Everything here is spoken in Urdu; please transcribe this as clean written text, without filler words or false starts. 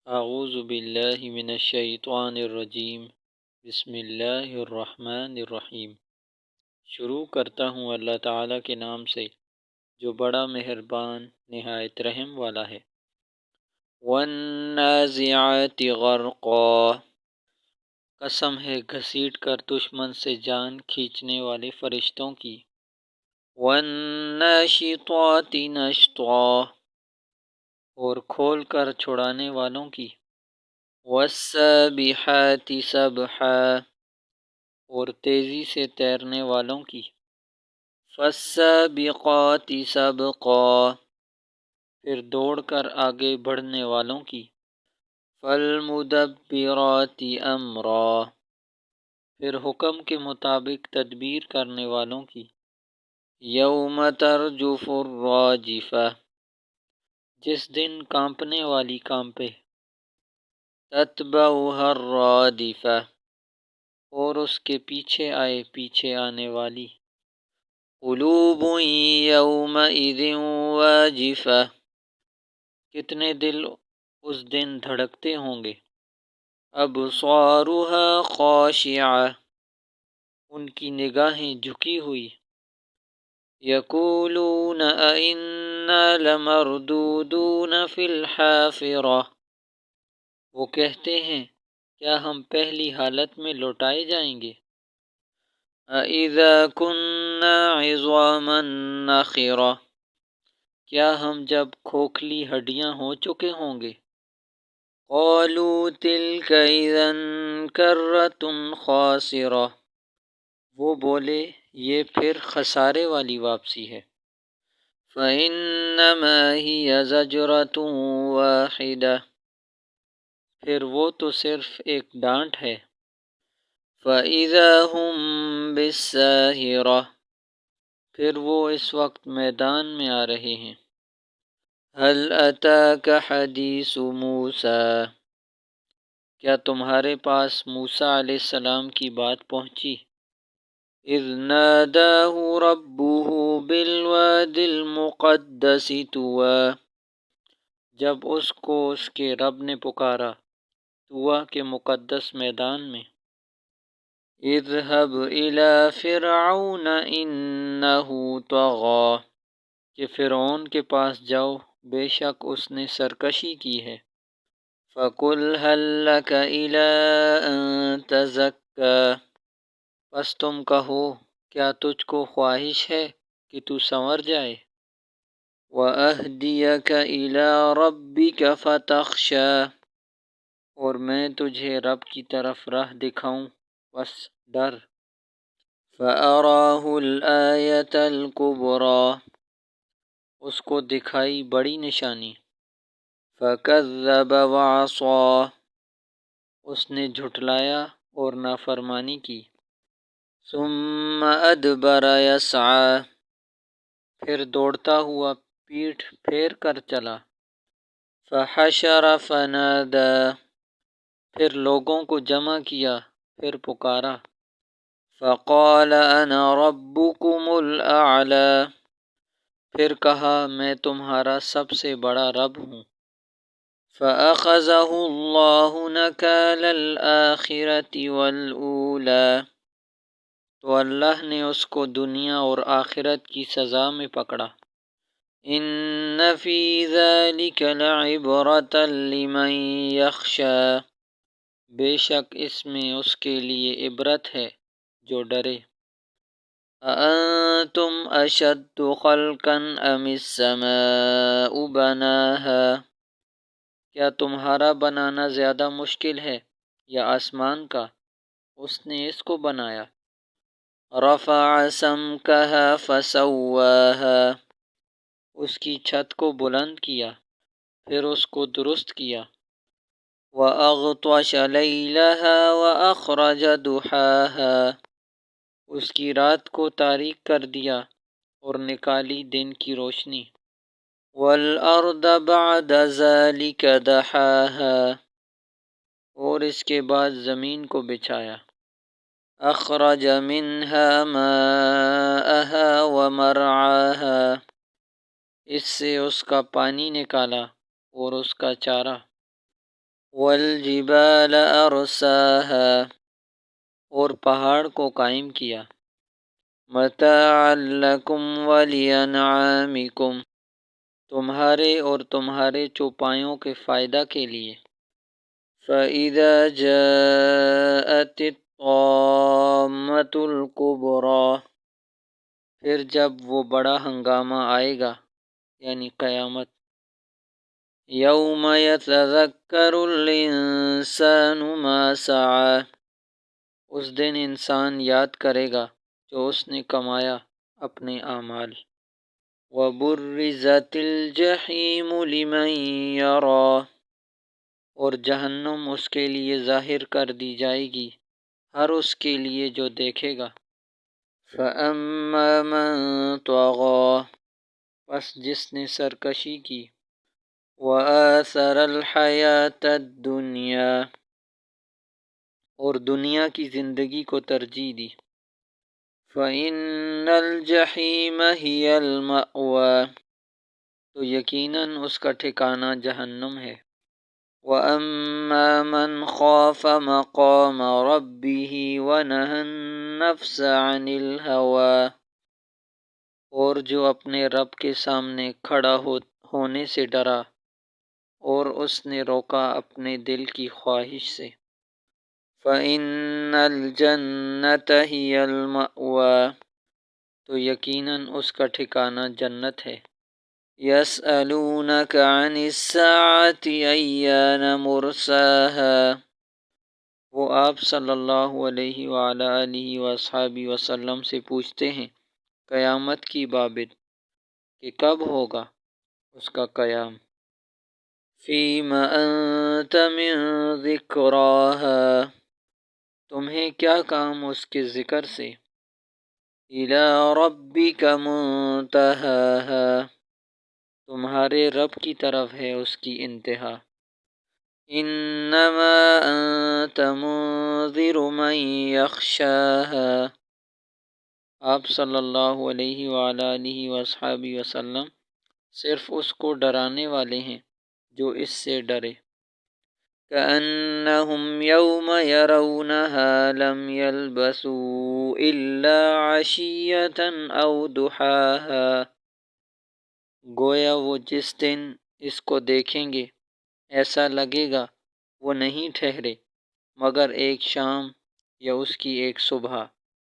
اعوذ باللہ من الشیطان الرجیم بسم اللہ الرحمن الرحیم۔ شروع کرتا ہوں اللہ تعالیٰ کے نام سے جو بڑا مہربان نہایت رحم والا ہے۔ والنازعات غرقا، قسم ہے گھسیٹ کر دشمن سے جان کھینچنے والے فرشتوں کی۔ والناشطات نشطا، اور کھول کر چھڑانے والوں کی۔ والسابحات سبحا، اور تیزی سے تیرنے والوں کی۔ فالسابقات سبقا، پھر دوڑ کر آگے بڑھنے والوں کی۔ فالمدبرات امرا، پھر حکم کے مطابق تدبیر کرنے والوں کی۔ یوم ترجف الراجفہ، جس دن کانپنے والی کانپے۔ تتبعها الرادفہ، اور اس کے پیچھے آنے والی۔ قلوب یومئذ واجفہ، کتنے دل اس دن دھڑکتے ہوں گے۔ ابصارها خاشعہ، ان کی نگاہیں جھکی ہوئی۔ یقولون ائنا لمردودون فی الحافرہ، وہ کہتے ہیں کیا ہم پہلی حالت میں لوٹائے جائیں گے۔ اَإِذَا كُنَّا عِظَامًا نَخِرَةً، کیا ہم جب کھوکھلی ہڈیاں ہو چکے ہوں گے۔ قَالُوا تِلْكَ إِذًا كَرَّةٌ خَاسِرَةٌ، وہ بولے یہ پھر خسارے والی واپسی ہے۔ فَإِنَّمَا هِيَ زَجْرَةٌ وَاحِدَةٌ، پھر وہ تو صرف ایک ڈانٹ ہے۔ فَإِذَا هُمْ بِالسَّاهِرَةِ، پھر وہ اس وقت میدان میں آ رہے ہیں۔ هَلْ أَتَاكَ حَدِيثُ مُوسَىٰ، کیا تمہارے پاس موسیٰ علیہ السلام کی بات پہنچی۔ اِذْ نَادَاهُ رَبُّهُ بِالْوَادِ الْمُقَدَّسِ طُوًى، جب اس کو اس کے رب نے پکارا طویٰ کے مقدس میدان میں۔ اذهب إلى فرعون إنه طغى، کہ فرعون کے پاس جاؤ بے شک اس نے سرکشی کی ہے۔ فَقُلْ هَلْ لَكَ إِلَىٰ أَن تَزَكَّىٰ، پس تم کہو کیا تجھ کو خواہش ہے کہ تو سنور جائے۔ وَأَهْدِيَكَ إِلَىٰ رَبِّكَ فَتَخْشَىٰ، اور میں تجھے رب کی طرف راہ دکھاؤں بس ڈر۔ فَأَرَاهُ الْآيَةَ الْكُبْرَىٰ، اس کو دکھائی بڑی نشانی۔ فَكَذَّبَ وَعَصَىٰ، اس نے جھٹلایا اور نافرمانی کی۔ ثُمَّ أَدْبَرَ يَسْعَىٰ، پھر دوڑتا ہوا پیٹھ پھیر کر چلا۔ فَحَشَرَ فَنَادَىٰ، پھر لوگوں کو جمع کیا پھر پکارا۔ فَقَالَ أَنَا رَبُّكُمُ الْأَعْلَىٰ، پھر کہا میں تمہارا سب سے بڑا رب ہوں۔ فَأَخَذَهُ اللَّهُ نَكَالَ الْآخِرَةِ وَالْأُولَىٰ، تو اللہ نے اس کو دنیا اور آخرت کی سزا میں پکڑا۔ إِنَّ فِي ذَلِكَ لَعِبْرَةً لِمَن يَخْشَىٰ، بے شک اس میں اس کے لیے عبرت ہے جو ڈرے۔ أَأَنتُمْ أَشَدُّ خَلْقًا أَمِ السَّمَاءُ بَنَاهَا، کیا تمہارا بنانا زیادہ مشکل ہے یا آسمان کا، اس نے اس کو بنایا۔ رَفَعَ سَمْكَهَا فَسَوَّاهَا، اس کی چھت کو بلند کیا پھر اس کو درست کیا۔ وَأَغْطَشَ لَيْلَهَا وَأَخْرَجَ ضُحَاهَا، اس کی رات کو تاریک کر دیا اور نکالی دن کی روشنی۔ وَالْأَرْضَ بَعْدَ ذَلِكَ دَحَاهَا، اور اس کے بعد زمین کو بچھایا۔ أَخْرَجَ مِنْهَا مَاءَهَا وَمَرْعَاهَا، اس سے اس کا پانی نکالا اور اس کا چارہ۔ والجبال ارساها، اور پہاڑ کو قائم کیا، متاعا لکم ولانعامکم، تمہارے اور تمہارے چوپایوں کے فائدہ کے لیے۔ فَإِذَا جَاءَتِ الطَّامَّةُ الْكُبْرَىٰ، پھر جب وہ بڑا ہنگامہ آئے گا یعنی قیامت، یوم یتذکر الانسان ما سعی، اس دن انسان یاد کرے گا جو اس نے کمایا اپنے اعمال۔ وَبُرِّزَتِ الْجَحِیمُ لِمَن یَرَىٰ، اور جہنم اس کے لیے ظاہر کر دی جائے گی ہر اس کے لیے جو دیکھے گا۔ فَأَمَّا مَن طَغَىٰ، پس جس نے سرکشی کی، وَآثَرَ الْحَیَاةَ الدُّنْیَا، اور دنیا کی زندگی کو ترجیح دی، فَإِنَّ الْجَحِیمَ هِیَ الْمَأْوَىٰ، تو یقیناً اس کا ٹھکانہ جہنم ہے۔ وَأَمَّا مَنْ خَافَ مَقَامَ رَبِّهِ وَنَهَى النَّفْسَ عَنِ الْهَوَىٰ، اور جو اپنے رب کے سامنے کھڑا ہونے سے ڈرا اور اس نے روکا اپنے دل کی خواہش سے، فَإِنَّ الْجَنَّةَ هِیَ الْمَأْوَىٰ، تو یقیناً اس کا ٹھکانہ جنت ہے۔ يَسْأَلُونَكَ عَنِ السَّاعَةِ أَيَّانَ مُرْسَاهَا، وہ آپ صلی اللہ علیہ وآلہ آلہ وصحبہ وسلم سے پوچھتے ہیں قیامت کی بابت کہ کب ہوگا اس کا قیام۔ فِيمَ أَنْتَ مِنْ ذِكْرَاهَا، تمہیں کیا کام اس کے ذکر سے۔ إِلَىٰ رَبِّكَ مُنْتَهَاهَا، تمہارے رب کی طرف ہے اس کی انتہا۔ إِنَّمَا أَنْتَ مُنْذِرُ مَنْ يَخْشَاهَا، آپ صلی اللہ علیہ وآلہ آلہ وصحبہ وسلم صرف اس کو ڈرانے والے ہیں جو اس سے ڈرے۔ كَأَنَّهُمْ يَوْمَ يَرَوْنَهَا لَمْ يَلْبَثُوا إِلَّا عَشِيَّةً أَوْ ضُحَاهَا، گویا وہ جس دن اس کو دیکھیں گے ایسا لگے گا وہ نہیں ٹھہرے مگر ایک شام یا اس کی ایک صبح۔